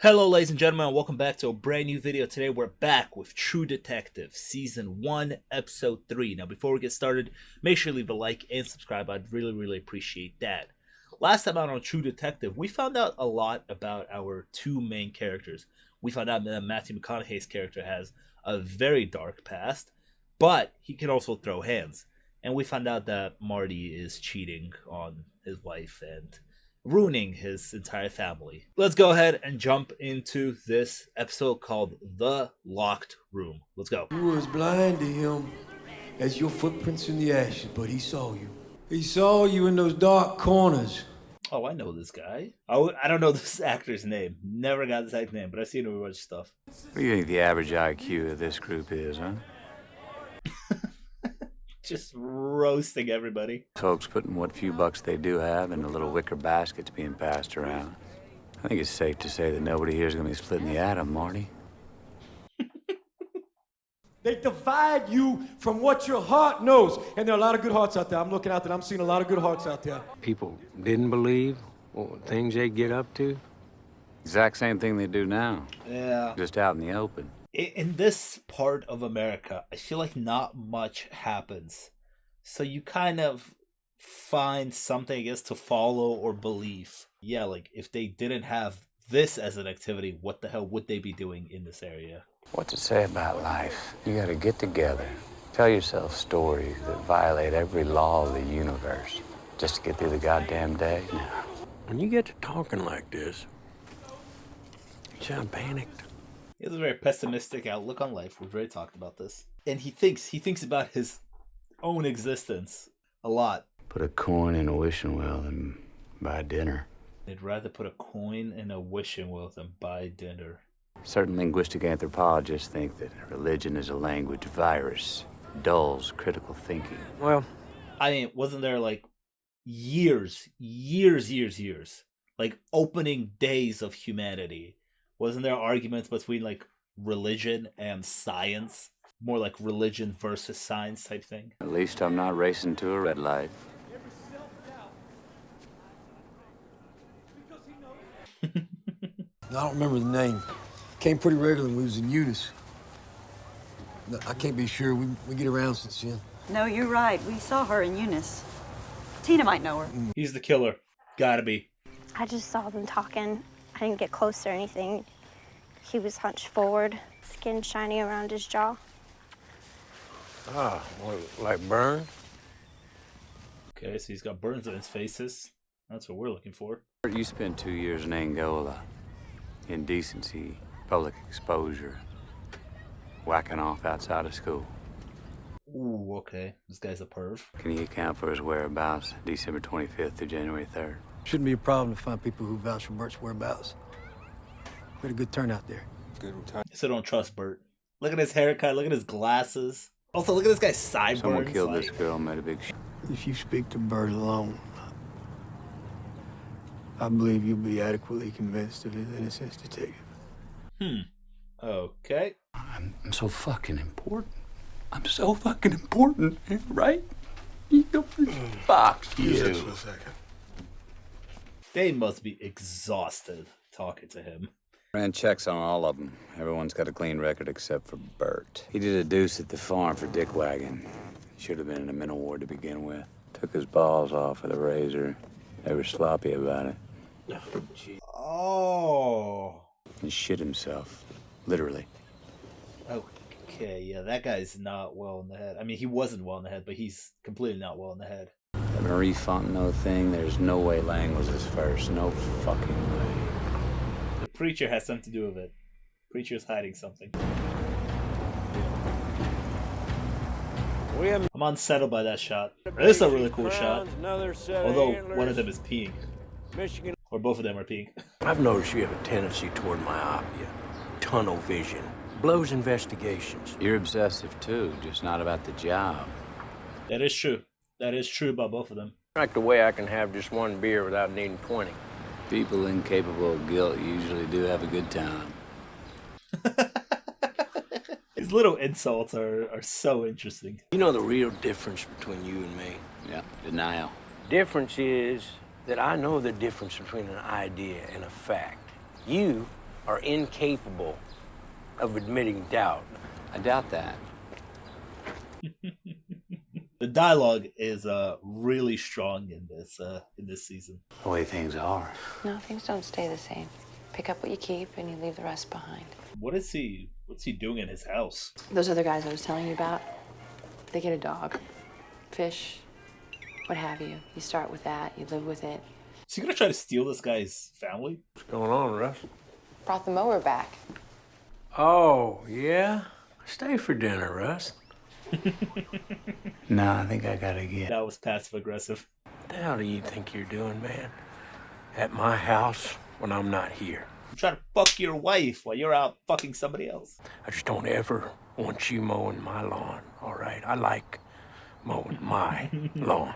Hello ladies and gentlemen, and welcome back to a brand new video. Today we're back with True Detective Season 1, Episode 3. Now before we get started, make sure you leave a like and subscribe. I'd really appreciate that. Last time out on True Detective, we found out a lot about our two main characters. We found out that Matthew McConaughey's character has a very dark past, but he can also throw hands. And we found out that Marty is cheating on his wife and ruining his entire family. Let's go ahead and jump into this episode called The Locked Room. Let's go. You were as blind to him as your footprints in the ashes, but he saw you. He saw you in those dark corners. Oh, I know this guy. I don't know this actor's name. Never got this actor's name, but I've seen him watch stuff. What do you think the average IQ of this group is, huh? Just roasting everybody. Folks putting what few bucks they do have into little wicker baskets being passed around. I think it's safe to say that nobody here is going to be splitting the atom, Marty. They divide you from what your heart knows. And there are a lot of good hearts out there. I'm looking out there. I'm seeing a lot of good hearts out there. People didn't believe things they get up to. Exact same thing they do now. Yeah. Just out in the open. In this part of America, I feel like not much happens. So you kind of find something, I guess, to follow or believe. Yeah, like if they didn't have this as an activity, what the hell would they be doing in this area? What's it say about life? You got to get together. Tell yourself stories that violate every law of the universe just to get through the goddamn day. Now, When you get to talking like this, you sound panicked. He has a very pessimistic outlook on life. We've already talked about this. And he thinks about his own existence a lot. put a coin in a wishing well and buy dinner. They'd rather put a coin in a wishing well than buy dinner. Certain linguistic anthropologists think that religion is a language virus, dulls critical thinking. Well, I mean, wasn't there like years, like opening days of humanity? Wasn't there arguments between like religion and science? More like religion versus science type thing? At least I'm not racing to a red light. I don't remember the name. Came pretty regularly when we was in Eunice. No, I can't be sure. We get around since then. No, you're right. We saw her in Eunice. Tina might know her. He's the killer. Gotta be. I just saw them talking. I didn't get close or anything. He was hunched forward, skin shiny around his jaw. like burn? Okay, so he's got burns on his faces. That's what we're looking for. You spent 2 years in Angola. Indecency, public exposure, whacking off outside of school. Ooh, okay. This guy's a perv. Can you account for his whereabouts December 25th through January 3rd? Shouldn't be a problem to find people who vouch for Bert's whereabouts. We had a good turnout there. So don't trust Bert. Look at his haircut. Look at his glasses. Also, look at this guy's sideburns. Someone killed like... this girl, made a big If you speak to Bert alone, I believe you'll be adequately convinced of his innocence, Detective. Okay. I'm so fucking important. I'm so fucking important, right? You don't box you. For a second. They must be exhausted talking to him. Ran checks on all of them. Everyone's got a clean record except for Bert. He did a deuce at the farm for Dick Wagon. Should have been in a mental ward to begin with. Took his balls off with a razor. They were sloppy about it. Oh. And shit himself. Literally. Okay, yeah, that guy's not well in the head. I mean, he wasn't well in the head, but he's completely not well in the head. That Marie Fontenot thing, there's no way Lang was his first. No fucking way. The preacher has something to do with it. Preacher's hiding something. I'm unsettled by that shot. This is a really cool shot. Although one of them is peeing. Michigan. Or both of them are peeing. I've noticed you have a tendency toward myopia, tunnel vision, blows investigations. You're obsessive too, just not about the job. That is true. That is true about both of them. I like the way I can have just one beer without needing 20. People incapable of guilt usually do have a good time. His little insults are so interesting. You know the real difference between you and me? Yeah, denial. Difference is that I know the difference between an idea and a fact. You are incapable of admitting doubt. I doubt that. The dialogue is really strong in this season. The way things are. No, things don't stay the same. Pick up what you keep and you leave the rest behind. What's he doing in his house? Those other guys I was telling you about, they get a dog, fish, what have you. You start with that, you live with it. Is he gonna try to steal this guy's family? What's going on, Russ? Brought the mower back. Oh, yeah? Stay for dinner, Russ. No, I think I gotta get. That was passive aggressive. What the hell do you think you're doing, man? At my house when I'm not here. I'm trying to fuck your wife while you're out fucking somebody else. I just don't ever want you mowing my lawn, all right? I like mowing my lawn.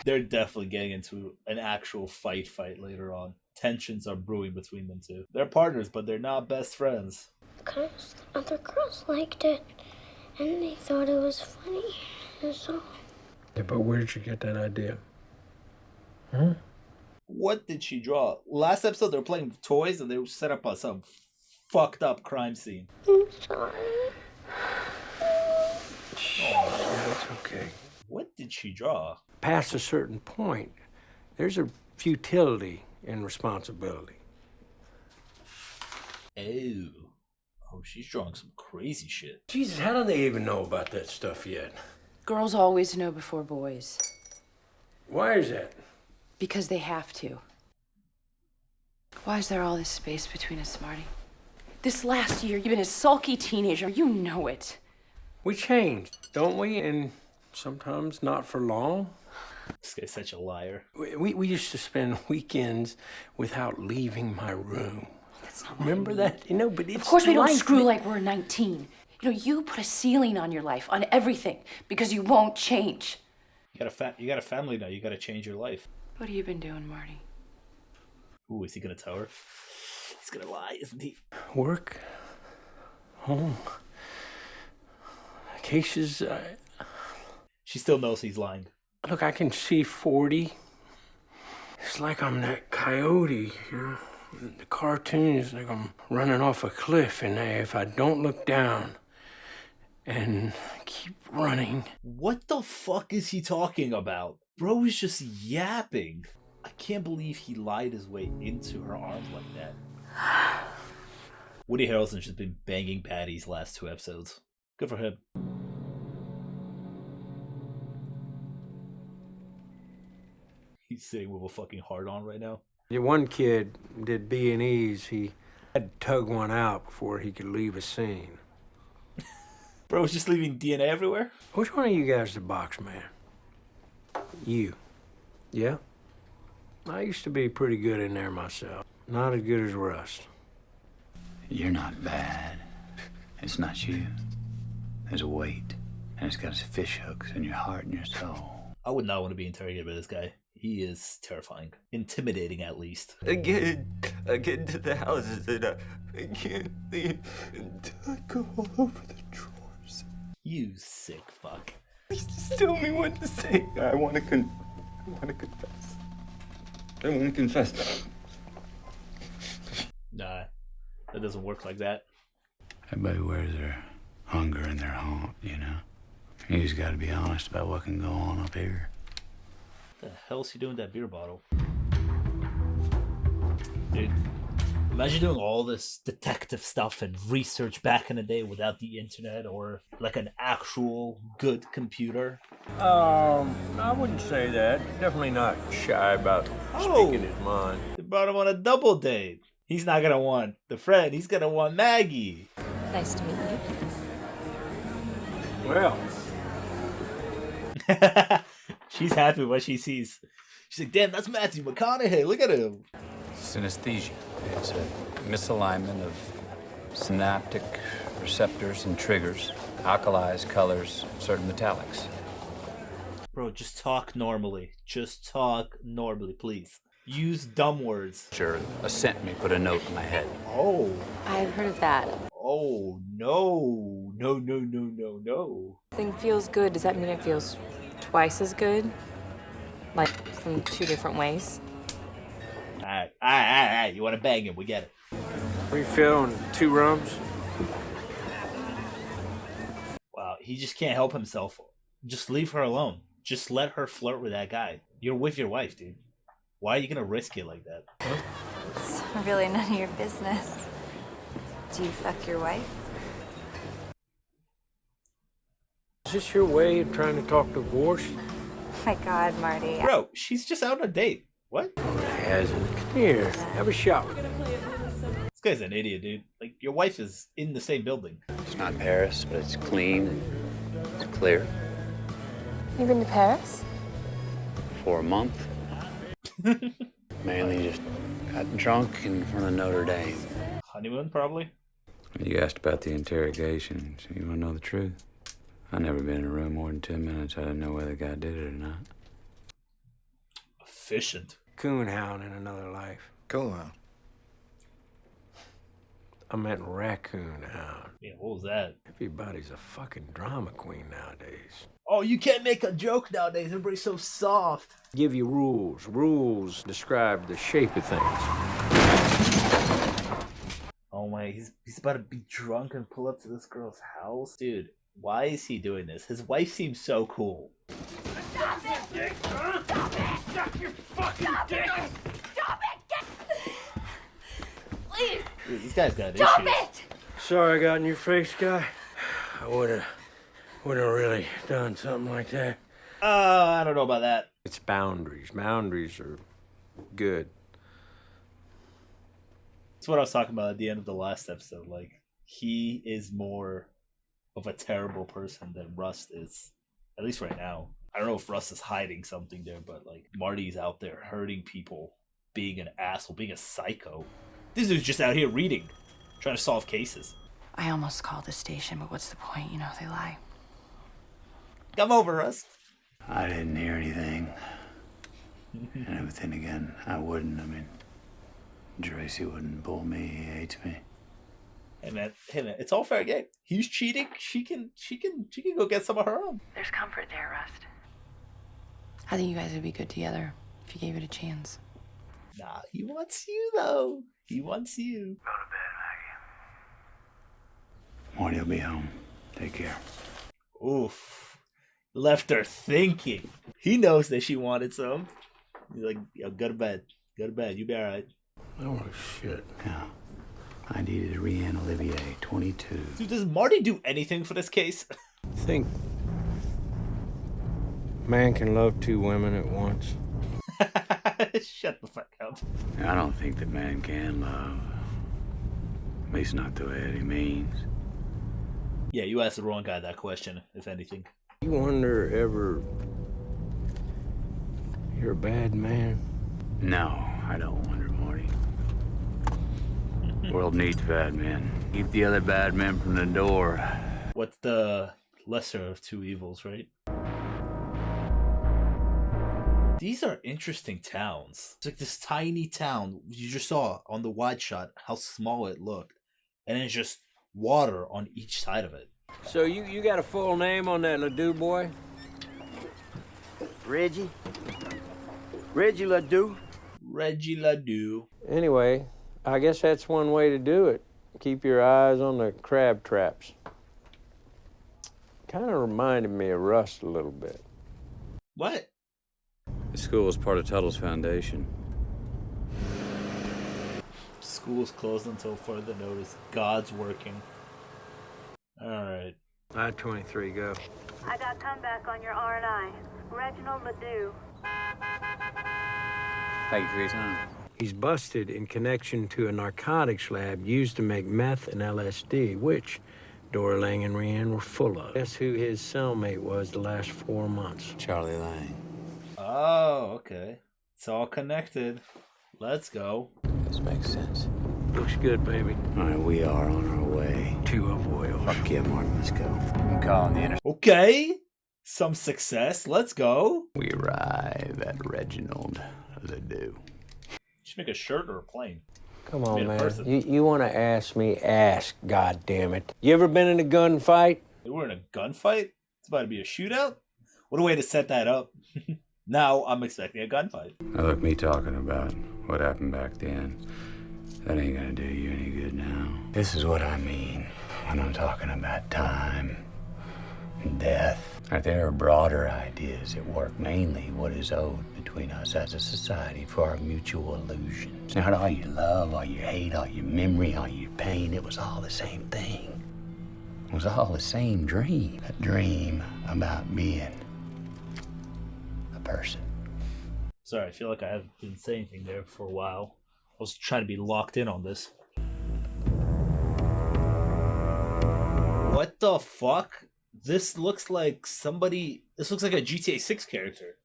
They're definitely getting into an actual fight later on. Tensions are brewing between them two. They're partners, but they're not best friends. Because other girls liked it, and they thought it was funny, and so... Yeah, but where did you get that idea? What did she draw? Last episode, they were playing with toys, and they set up some fucked up crime scene. I'm sorry. Yeah, it's okay. What did she draw? Past a certain point, there's a futility in responsibility. Oh, she's drawing some crazy shit. Jesus, how do they even know about that stuff yet? Girls always know before boys. Why is that? Because they have to. Why is there all this space between us, Marty? This last year, you've been a sulky teenager. You know it. We change, don't we? And sometimes not for long. This guy's such a liar. We used to spend weekends without leaving my room. Remember that? You know, but it's... Of course we don't life. screw like we're 19. You know, you put a ceiling on your life, on everything, because you won't change. You got a family now. You got to change your life. What have you been doing, Marty? Ooh, is he gonna tell her? He's gonna lie, isn't he? Work. Home. Cases. She still knows he's lying. Look, I can see 40. It's like I'm that coyote, you know? The cartoon is like I'm running off a cliff, and if I don't look down and keep running... What the fuck is he talking about? Bro is just yapping. I can't believe he lied his way into her arms like that. Woody Harrelson's just been banging baddies last 2 episodes. Good for him. He's sitting with a fucking heart on right now. The one kid did B&Es. He had to tug one out before he could leave a scene. Bro's just leaving DNA everywhere? Which one of you guys is the box man? You. Yeah? I used to be pretty good in there myself. Not as good as Rust. You're not bad. It's not you. There's a weight, and it's got its fish hooks in your heart and your soul. I would not want to be interrogated by this guy. He is terrifying. Intimidating, at least. I get into the houses and I can't leave until I go all over the drawers. You sick fuck. Please just tell me what to say. I want to confess. I want to confess. Nah, that doesn't work like that. Everybody wears their hunger in their haunt, you know? You just gotta be honest about what can go on up here. What the hell's he doing with that beer bottle? Dude, imagine doing all this detective stuff and research back in the day without the internet or like an actual good computer. I wouldn't say that. Definitely not shy about speaking his mind. They brought him on a double date. He's not gonna want the friend, he's gonna want Maggie. Nice to meet you. Well, She's happy with what she sees. She's like, damn, that's Matthew McConaughey. Look at him. Synesthesia. It's a misalignment of synaptic receptors and triggers, alkalis, colors, certain metallics. Bro, just talk normally. Just talk normally, please. Use dumb words. Sure, a scent may put a note in my head. Oh. I've heard of that. Oh, no. No, no, no, no, no. Thing feels good. Does that mean it feels twice as good? Like from 2 different ways? All right. You want to bang him. We get it. Refill and 2 rums. Wow, he just can't help himself. Just leave her alone. Just let her flirt with that guy. You're with your wife, dude. Why are you gonna risk it like that? Huh? It's really none of your business. Do you fuck your wife? Is this your way of trying to talk divorce? My God, Marty. Bro, she's just out on a date. What? Hasn't. Come here, have a shower. This guy's an idiot, dude. Like, your wife is in the same building. It's not Paris, but it's clean. It's clear. You been to Paris? For a month. Mainly just got drunk in front of Notre Dame. Honeymoon, probably? You asked about the interrogation, so you want to know the truth? I've never been in a room more than 10 minutes. I didn't know whether the guy did it or not. Efficient. Coonhound in another life. Coonhound. I meant raccoon hound. Yeah, what was that? Everybody's a fucking drama queen nowadays. Oh, you can't make a joke nowadays. Everybody's so soft. Give you rules. Rules describe the shape of things. Oh my, he's about to be drunk and pull up to this girl's house? Dude, why is he doing this? His wife seems so cool. Stop it! Dick, huh? Stop it! Stop your fucking dick! Stop it! Please! Dude, this guy's got Stop issues. it! Sorry I got in your face, guy. I would've really done something like that. I don't know about that. It's boundaries. Boundaries are good. That's what I was talking about at the end of the last episode. Like, he is more of a terrible person than Rust is. At least right now. I don't know if Rust is hiding something there, but like, Marty's out there hurting people, being an asshole, being a psycho. This dude's just out here reading, trying to solve cases. I almost called the station, but what's the point? You know, they lie. Come over, Rust. I didn't hear anything. And then again, I wouldn't. I mean, Tracy wouldn't pull me. He hates me. Hey man, it's all fair game. He's cheating. She can go get some of her own. There's comfort there, Rust. I think you guys would be good together if you gave it a chance. Nah, he wants you though. He wants you. Go to bed, Maggie. Marty will be home. Take care. Oof. Left her thinking. He knows that she wanted some. He's like, yo, go to bed. Go to bed. You be alright. Oh, shit. Yeah. I needed Rianne Olivier, 22. Dude, does Marty do anything for this case? Think man can love 2 women at once. Shut the fuck up. I don't think that man can love. At least not the way that he means. Yeah, you asked the wrong guy that question, if anything. You wonder ever you're a bad man? No, I don't wonder, Marty. The world needs bad men. Keep the other bad men from the door. What's the lesser of 2 evils, right? These are interesting towns. It's like this tiny town. You just saw on the wide shot how small it looked. And it's just water on each side of it. So you got a full name on that Ledoux boy? Reggie Ledoux. Reggie Ledoux. Anyway, I guess that's one way to do it. Keep your eyes on the crab traps. Kind of reminded me of Rust a little bit. What? The school is part of Tuttle's foundation. School's closed until further notice. God's working. Alright. I-23, go. I got comeback on your R&I. Reginald Ledoux. Thank you for your time. He's busted in connection to a narcotics lab used to make meth and LSD, which Dora Lang and Rianne were full of. Guess who his cellmate was the last 4 months? Charlie Lang. Oh, okay. It's all connected. Let's go. This makes sense. Looks good, baby. All right, we are on our way. To avoid. Fuck yeah, Martin, let's go. I'm calling the inter... Okay. Some success. Let's go. We arrive at Reginald Ledoux. Just make a shirt or a plane. Come on, man. You want to ask me? Ask, goddammit. You ever been in a gunfight? They were in a gunfight? It's about to be a shootout? What a way to set that up. Now I'm expecting a gunfight. Now look, me talking about what happened back then. That ain't gonna do you any good now. This is what I mean when I'm talking about time and death. There are broader ideas at work, mainly what is owed between us as a society for our mutual illusions. Now, all your love, all your hate, all your memory, all your pain, it was all the same thing. It was all the same dream. A dream about being a person. Sorry, I feel like I haven't been saying anything there for a while. I was trying to be locked in on this. What the fuck? This looks like somebody... This looks like a GTA 6 character.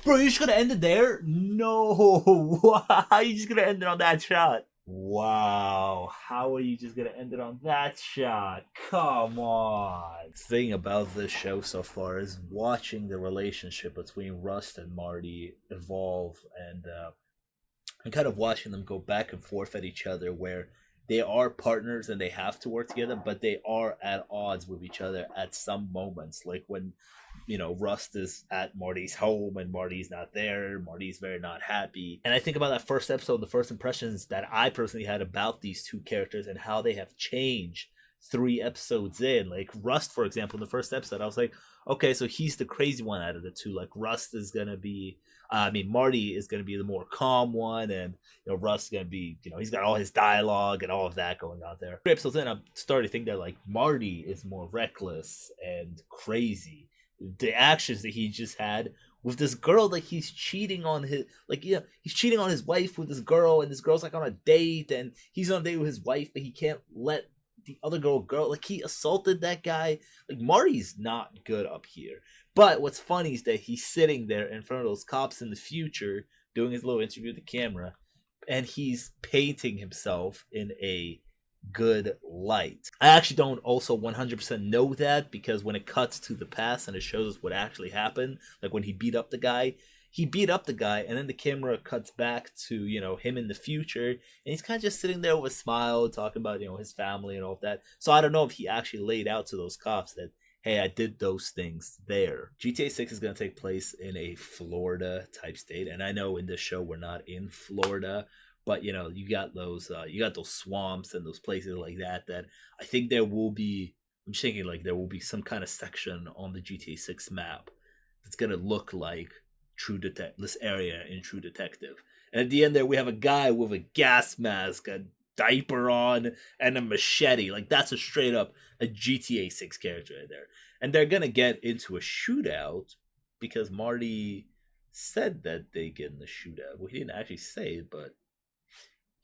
Bro, you're just gonna end it there? No! Why? You're just gonna end it on that shot? Wow. How are you just gonna end it on that shot? Come on. The thing about this show so far is watching the relationship between Rust and Marty evolve and kind of watching them go back and forth at each other, where they are partners and they have to work together, but they are at odds with each other at some moments. Like when, you know, Rust is at Marty's home and Marty's not there. Marty's very not happy. And I think about that first episode, the first impressions that I personally had about these two characters and how they have changed 3 episodes in. Like Rust, for example, in the first episode, I was like, okay, so he's the crazy one out of the two. Like Rust is gonna be, Marty is gonna be the more calm one, and Rust is gonna be, he's got all his dialogue and all of that going on there. 3 episodes in, I'm starting to think that like Marty is more reckless and crazy. The actions that he just had with this girl, like he's cheating on his, he's cheating on his wife with this girl, and this girl's like on a date, and he's on a date with his wife, but he can't let the other girl, like he assaulted that guy. Like Marty's not good up here. But what's funny is that he's sitting there in front of those cops in the future doing his little interview with the camera, and he's painting himself in a good light. I actually don't also 100% know that, because when it cuts to the past and it shows us what actually happened, like when he beat up the guy, and then the camera cuts back to, him in the future, and he's kind of just sitting there with a smile talking about, his family and all of that. So I don't know if he actually laid out to those cops that, hey, I did those things there. GTA 6 is going to take place in a Florida type state, and I know in this show we're not in Florida, but you got those swamps and those places like that I think there will be. I'm just thinking like there will be some kind of section on the GTA 6 map that's gonna look like this area in True Detective. And at the end there we have a guy with a gas mask, a diaper on, and a machete. Like that's a straight up a GTA 6 character right there. And they're gonna get into a shootout because Marty said that they get in the shootout. Well, he didn't actually say it, but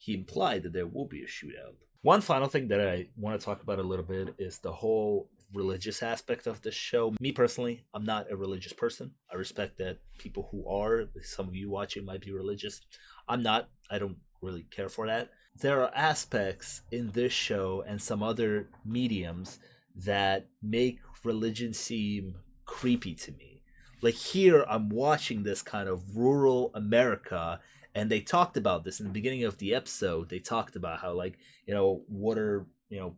he implied that there will be a shootout. One final thing that I want to talk about a little bit is the whole religious aspect of this show. Me personally, I'm not a religious person. I respect that people who are, some of you watching might be religious. I'm not. I don't really care for that. There are aspects in this show and some other mediums that make religion seem creepy to me. Like here, I'm watching this kind of rural America, and they talked about this in the beginning of the episode. They talked about how, what are,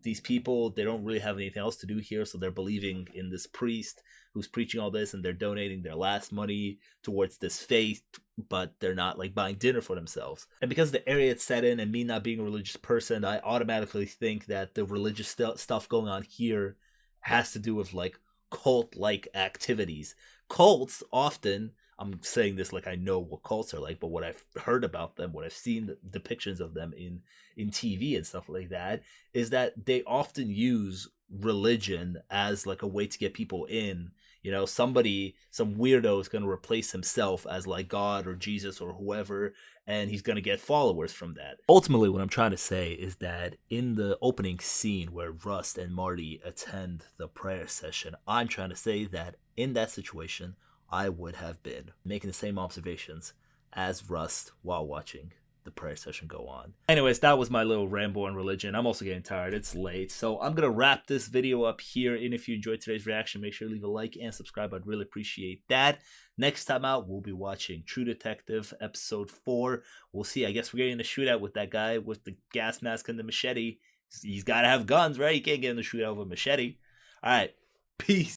these people, they don't really have anything else to do here, so they're believing in this priest who's preaching all this, and they're donating their last money towards this faith, but they're not, buying dinner for themselves. And because the area it's set in, and me not being a religious person, I automatically think that the religious stuff going on here has to do with, cult-like activities. Cults often... I'm saying this like I know what cults are like, but what I've heard about them, what I've seen the depictions of them in TV and stuff like that, is that they often use religion as a way to get people in. Some weirdo is going to replace himself as God or Jesus or whoever, and he's going to get followers from that. Ultimately, what I'm trying to say is that in the opening scene where Rust and Marty attend the prayer session, I'm trying to say that in that situation, I would have been making the same observations as Rust while watching the prayer session go on. Anyways, that was my little ramble on religion. I'm also getting tired. It's late. So I'm going to wrap this video up here. And if you enjoyed today's reaction, make sure to leave a like and subscribe. I'd really appreciate that. Next time out, we'll be watching True Detective episode 4. We'll see. I guess we're getting a shootout with that guy with the gas mask and the machete. He's got to have guns, right? You can't get in the shootout with a machete. All right. Peace.